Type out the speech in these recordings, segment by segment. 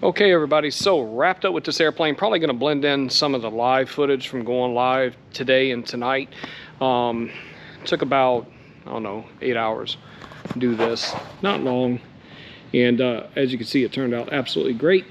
Okay everybody, so wrapped up with this airplane. Probably going to blend in some of the live footage from going live today and tonight. Took about, I don't know, 8 hours to do this. Not long. And as you can see, it turned out absolutely great.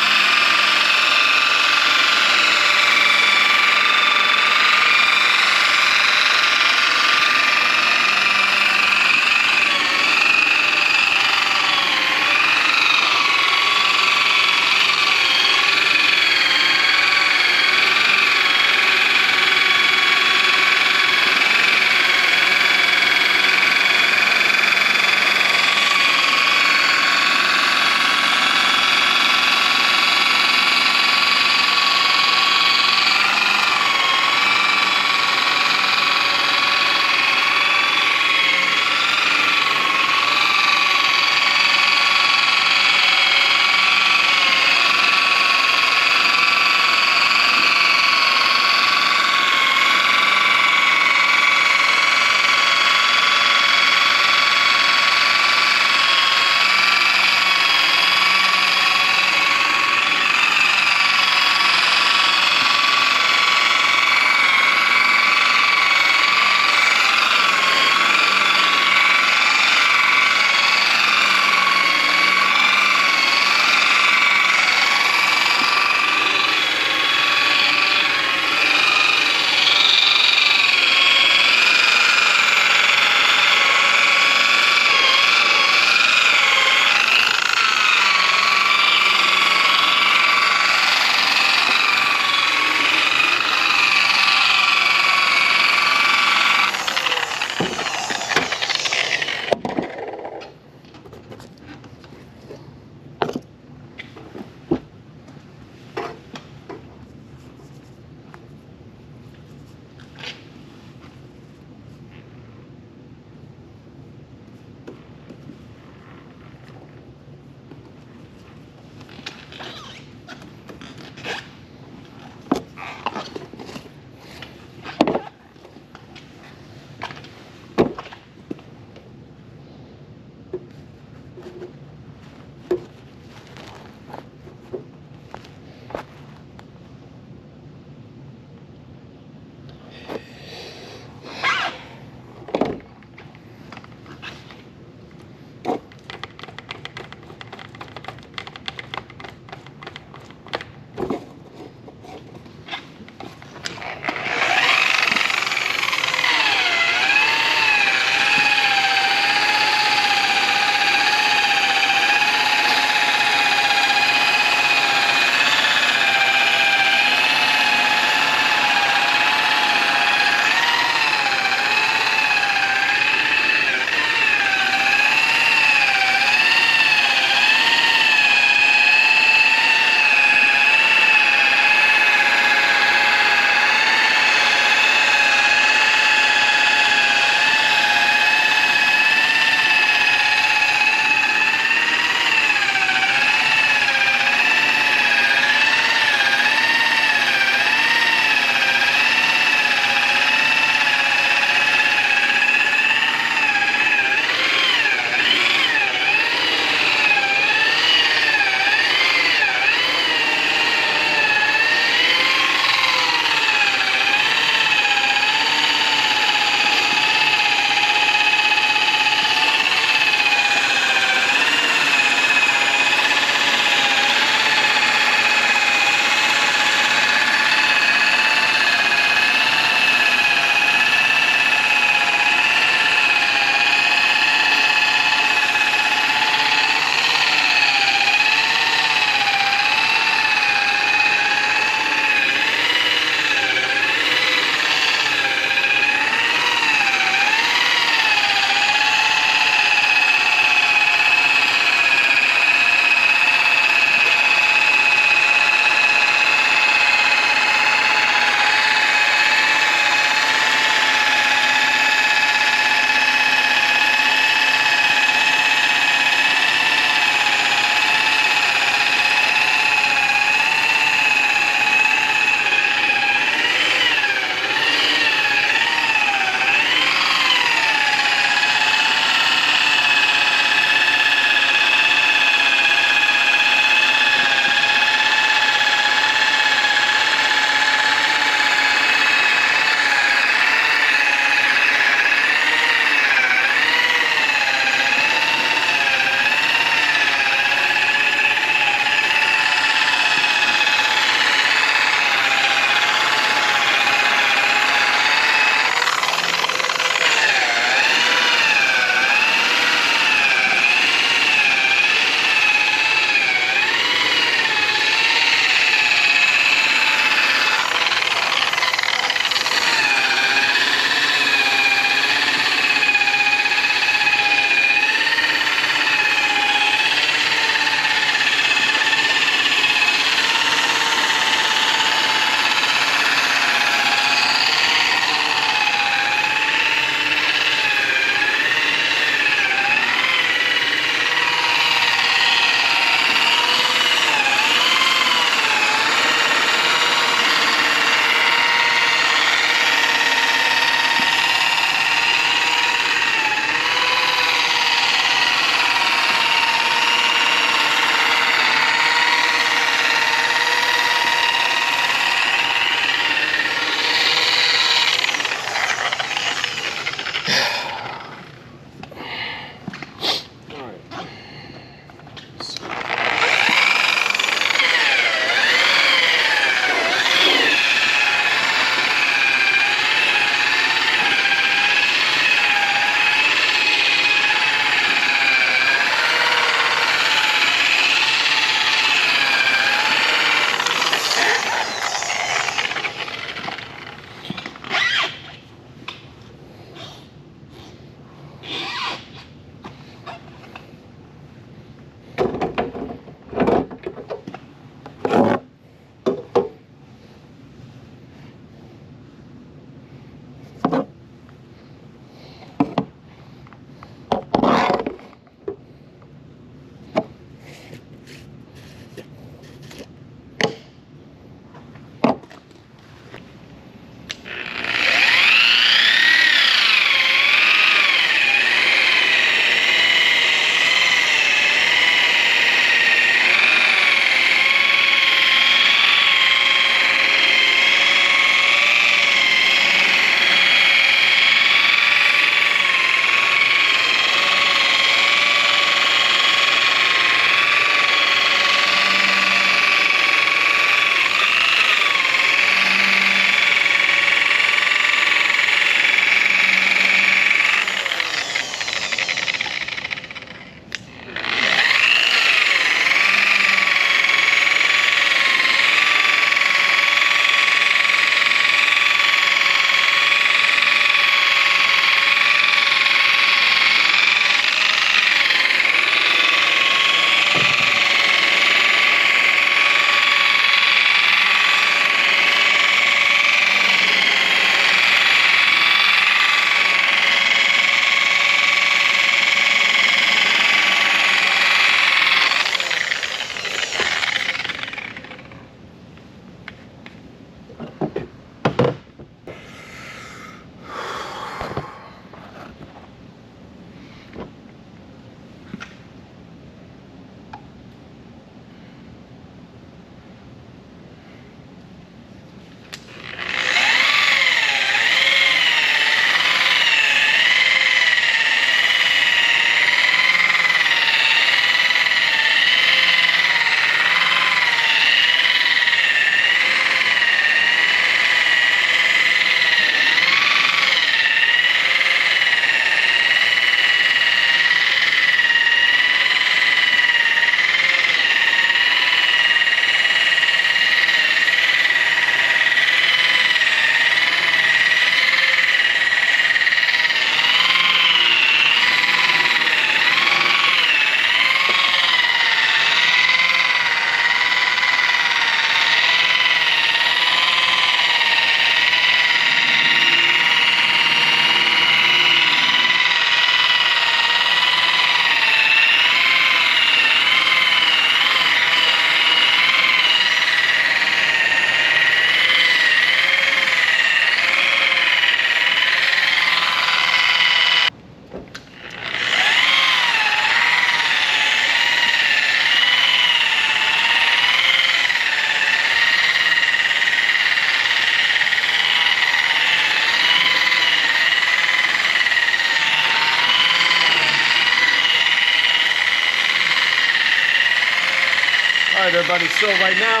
everybody, so right now,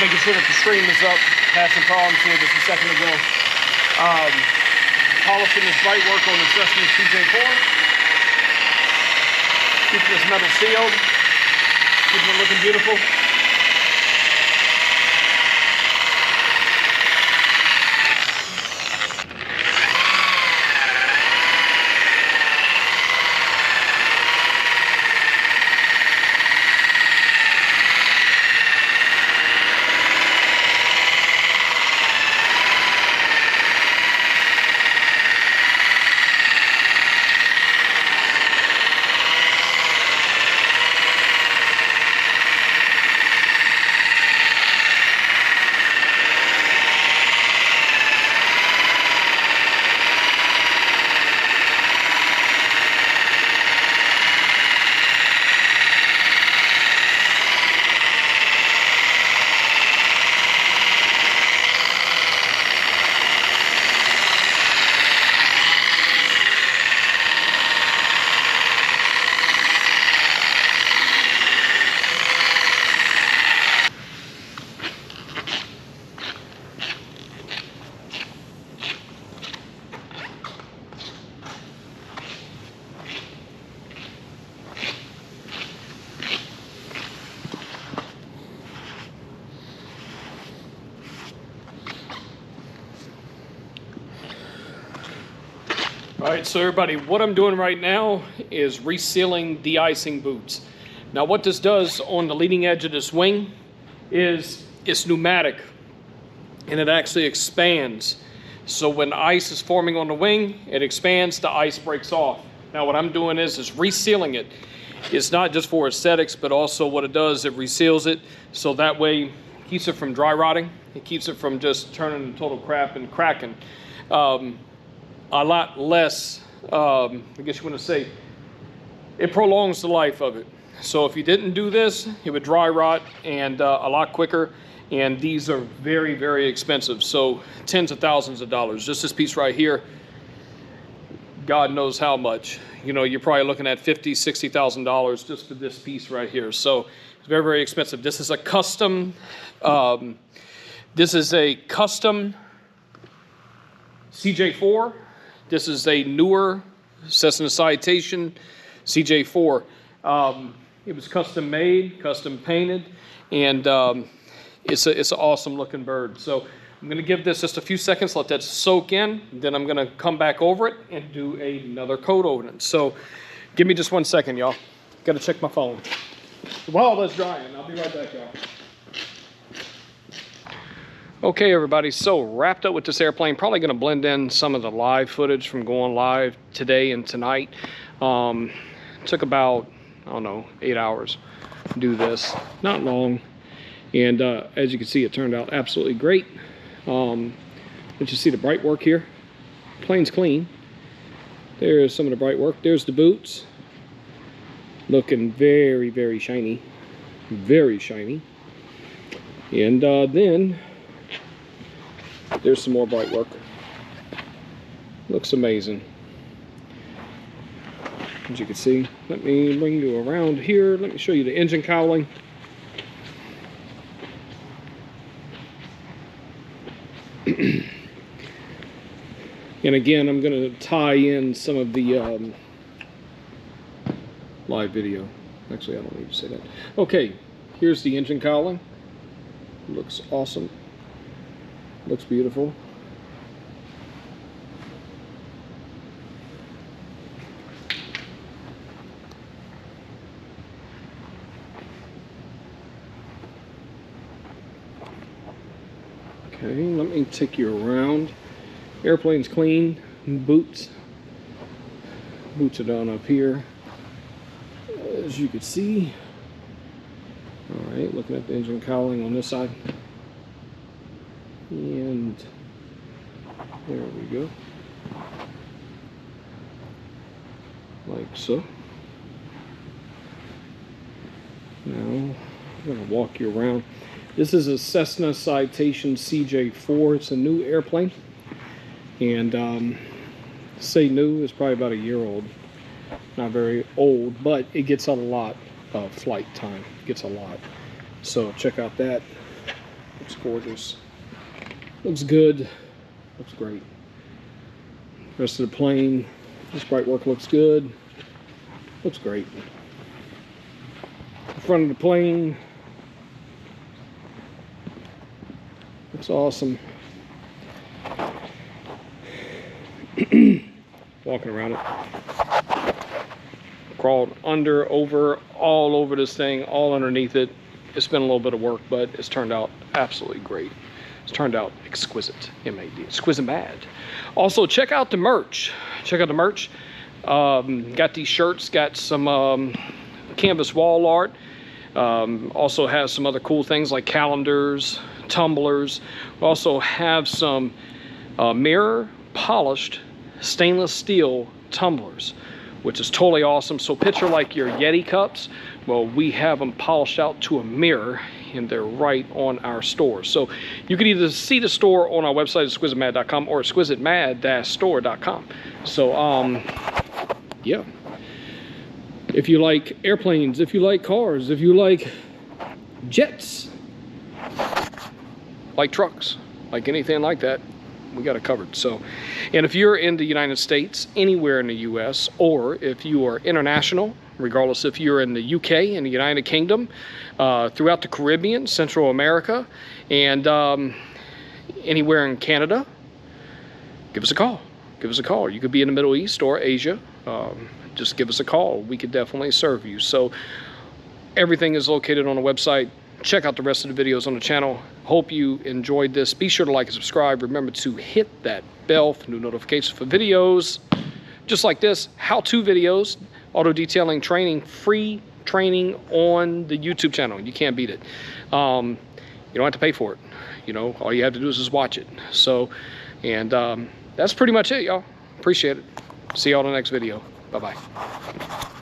making sure that the stream is up. Had some problems here just a second ago. Polishing this Brightwork on the Cessna Citation. Keeping this metal sealed. Keeping it looking beautiful. All right, so everybody, what I'm doing right now is resealing de-icing boots. Now what this does on the leading edge of this wing is it's pneumatic and it actually expands. So when ice is forming on the wing, it expands, the ice breaks off. Now what I'm doing is resealing it. It's not just for aesthetics, but also what it does, it reseals it. So that way it keeps it from dry rotting. It keeps it from just turning to total crap and cracking. A lot less, I guess you want to say, it prolongs the life of it. So if you didn't do this, it would dry rot and a lot quicker. And these are very, very expensive. So tens of thousands of dollars. Just this piece right here, God knows how much. You know, you're probably looking at $50,000, $60,000 just for this piece right here. So it's very, very expensive. This is a custom, CJ4. This is a newer Cessna Citation CJ4. It was custom made, custom painted, and it's an awesome looking bird. So I'm gonna give this just a few seconds, let that soak in, then I'm gonna come back over it and do another coat over it. So give me just 1 second, y'all. Gotta check my phone. While that's drying, I'll be right back, y'all. Okay, everybody, so wrapped up with this airplane. Probably going to blend in some of the live footage from going live today and tonight. Took about, I don't know, 8 hours to do this. Not long. And as you can see, it turned out absolutely great. Let you see the Brightwork here. Plane's clean. There's some of the Brightwork. There's the boots. Looking very, very shiny. Very shiny. And then there's some more Brightwork. Looks amazing. As you can see, let me bring you around here. Let me show you the engine cowling. And again, I'm going to tie in some of the live video. Actually, I don't need to say that. Okay, here's the engine cowling. Looks awesome. Looks beautiful. Okay, let me take you around. Airplane's clean. Boots are down up here, as you can see. All right, looking at the engine cowling on this side. And there we go, like so. Now I'm going to walk you around. This is a Cessna Citation CJ4. It's a new airplane, and say new, it's probably about a year old. Not very old, but it gets a lot of flight time. It gets a lot. So check out that. Looks gorgeous. Looks good. Looks great. Rest of the plane, this Brightwork looks good. Looks great. The front of the plane looks awesome. Walking around it. Crawled under, over, all over this thing, all underneath it. It's been a little bit of work, but it's turned out absolutely great. It's turned out exquisite. M-A-D, EXQUISITEMAD. Also, check out the merch. Check out the merch. Got these shirts, got some canvas wall art. Also has some other cool things like calendars, tumblers. We also have some mirror polished stainless steel tumblers, which is totally awesome. So picture like your Yeti cups. Well, we have them polished out to a mirror, and they're right on our store. So you can either see the store on our website, exquisitemad.com, or exquisitemad-store.com. So yeah, if you like airplanes, if you like cars, if you like jets, like trucks, like anything like that, we got it covered. So, and if you're in the United States, anywhere in the US, or if you are international, regardless if you're in the UK, in the United Kingdom, throughout the Caribbean, Central America, and anywhere in Canada, give us a call. Give us a call. You could be in the Middle East or Asia. Just give us a call. We could definitely serve you. So everything is located on the website. Check out the rest of the videos on the channel. Hope you enjoyed this. Be sure to like and subscribe. Remember to hit that bell for new notifications for videos just like this, how-to videos, auto detailing training, free training on the YouTube channel. You can't beat it. You don't have to pay for it. You know, all you have to do is just watch it. So, and that's pretty much it, y'all. Appreciate it. See y'all in the next video. Bye-bye.